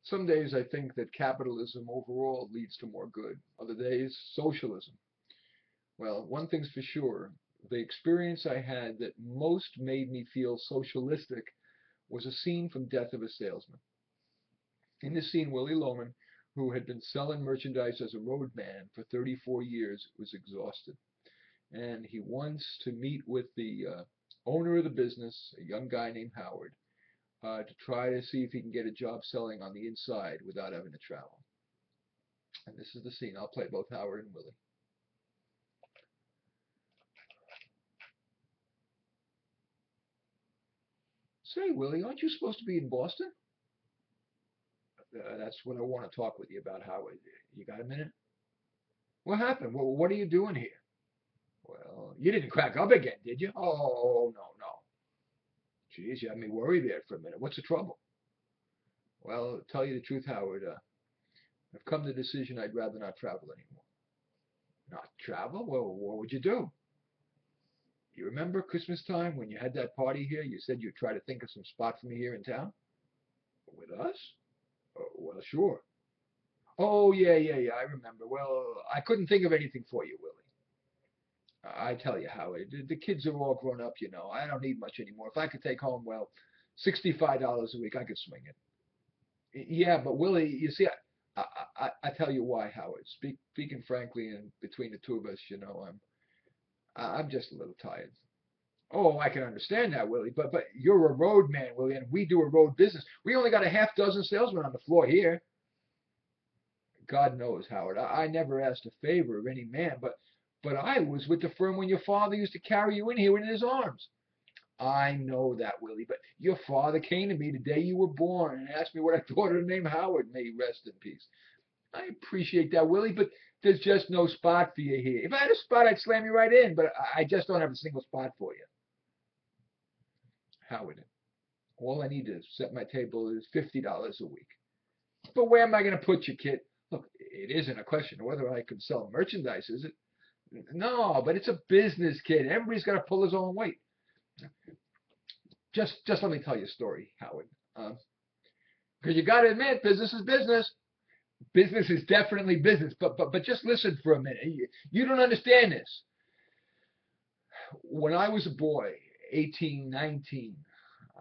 Some days I think that capitalism overall leads to more good. Other days, socialism. Well, one thing's for sure. The experience I had that most made me feel socialistic was a scene from Death of a Salesman. In this scene, Willie Loman, who had been selling merchandise as a roadman for 34 years, was exhausted. And he wants to meet with the owner of the business, a young guy named Howard, to try to see if he can get a job selling on the inside without having to travel. And this is the scene. I'll play both Howard and Willie. Say, Willie, aren't you supposed to be in Boston? That's what I want to talk with you about, Howard. You got a minute? What happened? Well, what are you doing here? Well, you didn't crack up again, did you? Oh, no, no. Geez, you had me worried there for a minute. What's the trouble? Well, to tell you the truth, Howard, I've come to the decision I'd rather not travel anymore. Not travel? Well, what would you do? You remember Christmas time when you had that party here? You said you'd try to think of some spot for me here in town? With us? Oh, well, sure. Oh, yeah, I remember. Well, I couldn't think of anything for you, Willie. I tell you, Howard, the kids are all grown up, you know. I don't need much anymore. If I could take home, well, $65 a week, I could swing it. Yeah, but Willie, you see, I tell you why, Howard. Speaking frankly, and between the two of us, you know, I'm just a little tired. Oh, I can understand that, Willie, but you're a road man, Willie, and we do a road business. We only got a half dozen salesmen on the floor here. God knows, Howard, I never asked a favor of any man, but I was with the firm when your father used to carry you in here in his arms. I know that, Willie, but your father came to me the day you were born and asked me what I thought of the name Howard. May he rest in peace. I appreciate that, Willie, but there's just no spot for you here. If I had a spot, I'd slam you right in, but I just don't have a single spot for you. Howard, all I need to set my table is $50 a week. But where am I going to put you, kid? Look, it isn't a question of whether I can sell merchandise, is it? No, but it's a business, kid. Everybody's got to pull his own weight. Just let me tell you a story, Howard. Because you got to admit, business is business. Business is definitely business. But just listen for a minute. You don't understand this. When I was a boy, 18, 19,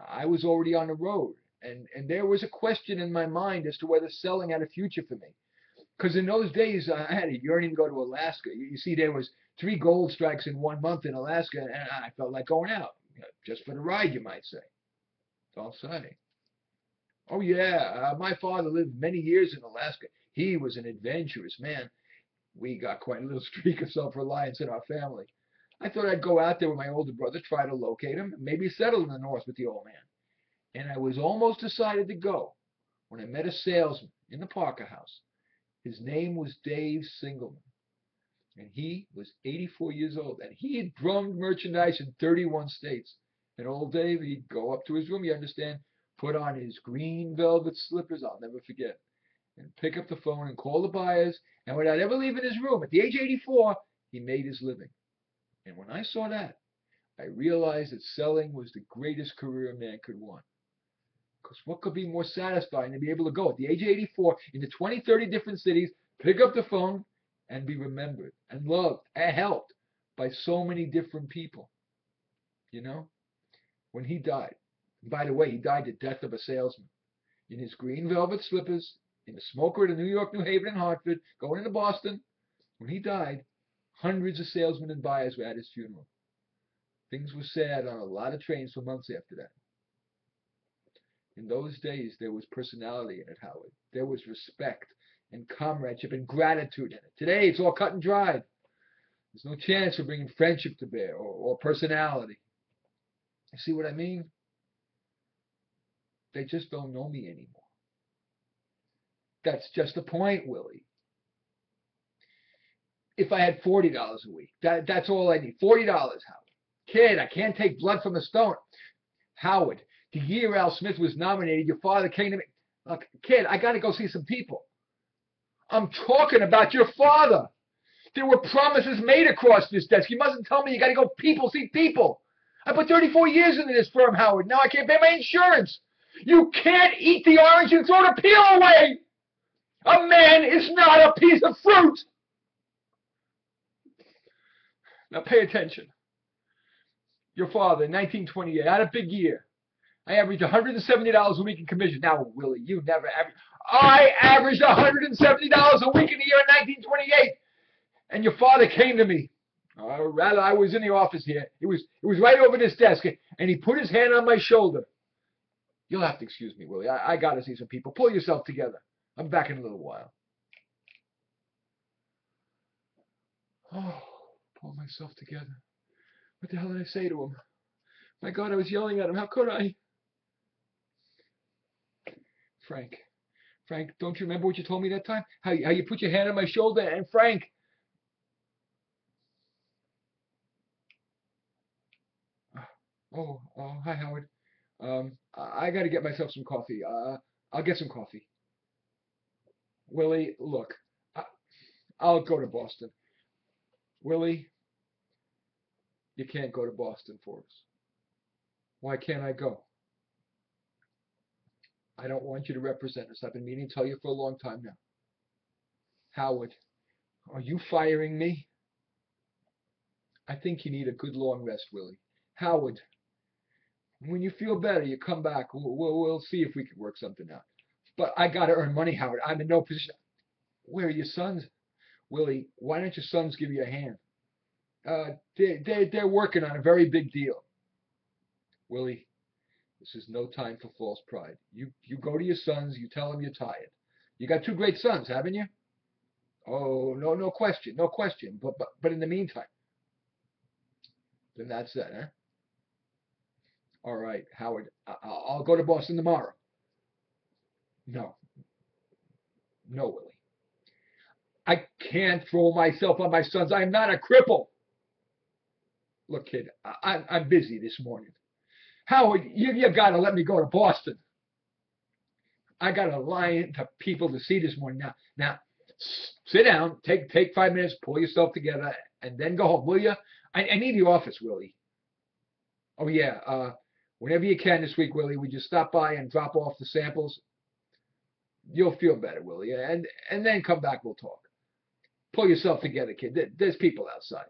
I was already on the road. And there was a question in my mind as to whether selling had a future for me. Because in those days, I had a yearning to go to Alaska. You see, there was 3 gold strikes in 1 month in Alaska, and I felt like going out, you know, just for the ride, you might say. Don't say. Oh, yeah, my father lived many years in Alaska. He was an adventurous man. We got quite a little streak of self-reliance in our family. I thought I'd go out there with my older brother, try to locate him, and maybe settle in the north with the old man. And I was almost decided to go when I met a salesman in the Parker House. His name was Dave Singelman, and he was 84 years old, and he had drummed merchandise in 31 states. And old Dave, he'd go up to his room, you understand, put on his green velvet slippers, I'll never forget, and pick up the phone and call the buyers, and without ever leaving his room, at the age of 84, he made his living. And when I saw that, I realized that selling was the greatest career a man could want. Because what could be more satisfying than to be able to go at the age of 84 into 20, 30 different cities, pick up the phone, and be remembered and loved and helped by so many different people. You know? When he died, and by the way, he died the death of a salesman, in his green velvet slippers, in the smoker at New York, New Haven, and Hartford, going into Boston. When he died, hundreds of salesmen and buyers were at his funeral. Things were sad on a lot of trains for months after that. In those days, there was personality in it, Howard. There was respect and comradeship and gratitude in it. Today, it's all cut and dried. There's no chance of bringing friendship to bear or personality. You see what I mean? They just don't know me anymore. That's just the point, Willie. If I had $40 a week, that's all I need. $40, Howard. Kid, I can't take blood from a stone. Howard, the year Al Smith was nominated, your father came to me. Look, kid, I got to go see some people. I'm talking about your father. There were promises made across this desk. You mustn't tell me you got to go see people. I put 34 years into this firm, Howard. Now I can't pay my insurance. You can't eat the orange and throw the peel away. A man is not a piece of fruit. Now pay attention. Your father, in 1928, I had a big year. I averaged $170 a week in commission. Now, Willie, you never averaged. I averaged $170 a week in the year in 1928. And your father came to me. Or rather, I was in the office here. It was right over this desk, and he put his hand on my shoulder. You'll have to excuse me, Willie. I got to see some people. Pull yourself together. I'm back in a little while. Oh, pull myself together. What the hell did I say to him? My God, I was yelling at him. How could I? Frank, don't you remember what you told me that time? How you put your hand on my shoulder, and Frank. Oh, hi, Howard. I got to get myself some coffee. I'll get some coffee. Willie, look, I'll go to Boston. Willie, you can't go to Boston for us. Why can't I go? I don't want you to represent us. I've been meaning to tell you for a long time now. Howard, are you firing me? I think you need a good long rest, Willie. Howard, when you feel better, you come back. We'll see if we can work something out. But I got to earn money, Howard. I'm in no position. Where are your sons? Willie, why don't your sons give you a hand? They're working on a very big deal. Willie, this is no time for false pride. You go to your sons, you tell them you're tired. You got two great sons, haven't you? Oh, no question. But in the meantime, then that's that, huh? All right, Howard, I'll go to Boston tomorrow. No, Willie. I can't throw myself on my sons. I'm not a cripple. Look, kid, I'm busy this morning. Howard, you got to let me go to Boston. I got a line to people to see this morning. Now, sit down, take 5 minutes, pull yourself together, and then go home, will you? I need the office, Willie. Oh, yeah, whenever you can this week, Willie, we just stop by and drop off the samples. You'll feel better, Willie, and then come back, we'll talk. Pull yourself together, kid. There's people outside.